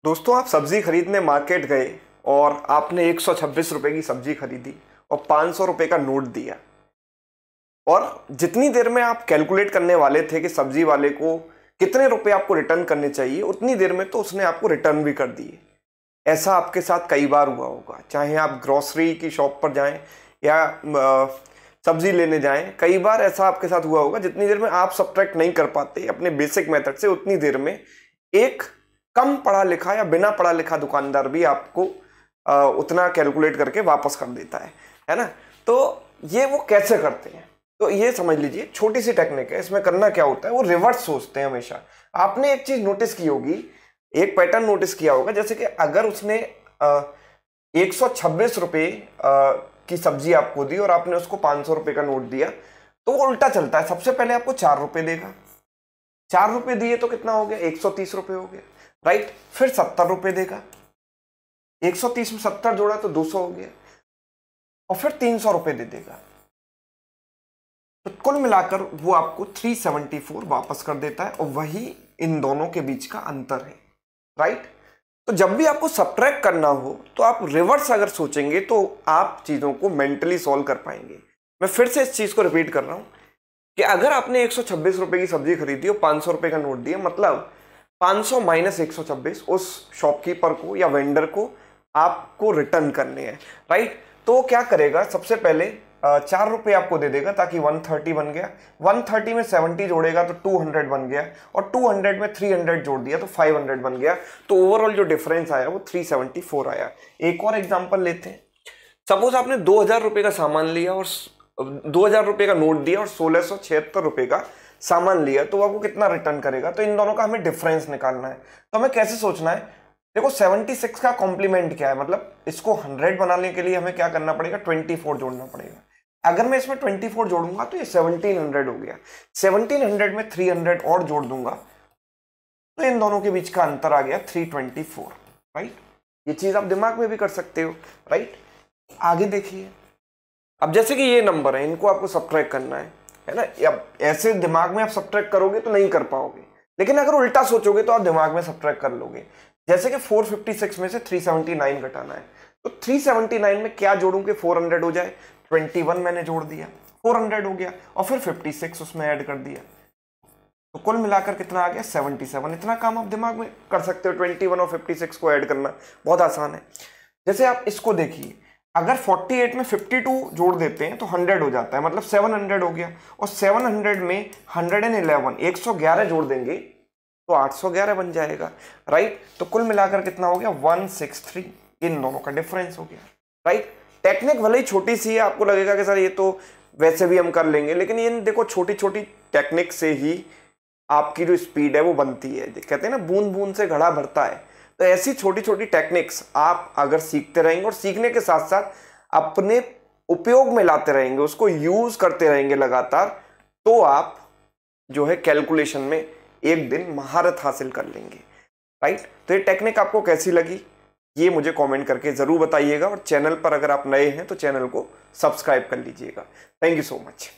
दोस्तों, आप सब्जी खरीदने मार्केट गए और आपने 126 रुपए की सब्जी खरीदी और 500 रुपए का नोट दिया। और जितनी देर में आप कैलकुलेट करने वाले थे कि सब्जी वाले को कितने रुपए आपको रिटर्न करने चाहिए, उतनी देर में तो उसने आपको रिटर्न भी कर दिए। ऐसा आपके साथ कई बार हुआ होगा, चाहे आप ग्रोसरी की शॉप पर जाएं या सब्जी लेने जाएं। कई बार ऐसा आपके साथ हुआ होगा, जितनी देर में आप सब्ट्रैक्ट नहीं कर पाते अपने बेसिक मेथड से, उतनी देर में एक कम पढ़ा लिखा या बिना पढ़ा लिखा दुकानदार भी आपको उतना कैलकुलेट करके वापस कर देता है ना। तो ये वो कैसे करते हैं, तो ये समझ लीजिए, छोटी सी टेक्निक है। इसमें करना क्या होता है, वो रिवर्स सोचते हैं हमेशा। आपने एक चीज नोटिस की होगी, एक पैटर्न नोटिस किया होगा, जैसे कि अगर उसने 126 रुपए की सब्जी आपको दी और आपने उसको 500 रुपए का नोट दिया, तो वो उल्टा चलता है। सबसे पहले आपको 4 रुपए देगा, 4 रुपए दिए तो कितना हो गया, 130 रुपए हो गया, राइट। फिर 70 रुपए देगा, 130 में 70 जोड़ा तो 200 हो गया, और फिर 300 रुपए दे देगा। तो कुल मिलाकर वो आपको 374 वापस कर देता है, और वही इन दोनों के बीच का अंतर है, राइट। तो जब भी आपको सब्ट्रैक्ट करना हो तो आप रिवर्स अगर सोचेंगे तो आप चीजों को मेंटली सॉल्व कर पाएंगे। मैं फिर से इस चीज को रिपीट कर रहा हूं कि अगर आपने 126 रुपए की सब्जी खरीदी और 500 रुपए का नोट दिया, मतलब 500 माइनस 126 उस शॉपकीपर को या वेंडर को आपको रिटर्न करने हैं, राइट। तो क्या करेगा, सबसे पहले 4 रुपए आपको दे देगा, ताकि 130 बन गया। 130 में 70 जोड़ेगा तो 200 बन गया, और 200 में 300 जोड़ दिया तो 500 बन गया। तो ओवरऑल जो डिफरेंस आया वो 374 आया। एक और एग्जांपल लेते हैं। सपोज आपने 2000 रुपए का सामान लिया और 2000 रुपए का नोट दिया और 1676 रुपए का सामान लिया, तो आपको कितना रिटर्न करेगा। तो इन दोनों का हमें डिफरेंस निकालना है। तो हमें कैसे सोचना है, देखो 76 का कॉम्प्लीमेंट क्या है, मतलब इसको 100 बनाने के लिए हमें क्या करना पड़ेगा, 24 जोड़ना पड़ेगा। अगर मैं इसमें 24 जोड़ूंगा तो ये 1700 हो गया। 1700 में 300 और जोड़ दूंगा तो इन दोनों के बीच का अंतर आ गया 324, राइट। ये चीज आप दिमाग में भी कर सकते हो, राइट। आगे देखिए, अब जैसे कि ये नंबर है, इनको आपको सब्ट्रैक्ट करना है ना। अब ऐसे दिमाग में आप सब्ट्रैक्ट करोगे तो नहीं कर पाओगे, लेकिन अगर उल्टा सोचोगे तो आप दिमाग में सब्ट्रैक्ट कर लोगे। जैसे कि 456 में से 379 घटाना है, तो 379 में क्या जोड़ूं कि 400 हो जाए। 21 मैंने जोड़ दिया, 400 हो गया, और फिर 56 उसमें ऐड कर दिया, तो कुल मिलाकर कितना आ गया, 77। इतना काम आप दिमाग में कर सकते हो। 21 और 56 को ऐड करना बहुत आसान है। जैसे आप इसको देखिए, अगर 48 में 52 जोड़ देते हैं तो 100 हो जाता है, मतलब 700 हो गया। और 700 में 111 111 जोड़ देंगे तो 811 बन जाएगा, राइट। तो कुल मिलाकर कितना हो गया, 163। इन दोनों का डिफरेंस हो गया, राइट। टेक्निक भले ही छोटी सी है, आपको लगेगा कि सर ये तो वैसे भी हम कर लेंगे, लेकिन ये देखो छोटी छोटी टेक्निक से ही आपकी जो स्पीड है वो बनती है। कहते हैं ना, बूंद बूंद से घड़ा भरता है। तो ऐसी छोटी छोटी टेक्निक्स आप अगर सीखते रहेंगे और सीखने के साथ साथ अपने उपयोग में लाते रहेंगे, उसको यूज करते रहेंगे लगातार, तो आप जो है कैलकुलेशन में एक दिन महारत हासिल कर लेंगे, राइट। तो ये टेक्निक आपको कैसी लगी ये मुझे कमेंट करके जरूर बताइएगा, और चैनल पर अगर आप नए हैं तो चैनल को सब्सक्राइब कर लीजिएगा। Thank you so much.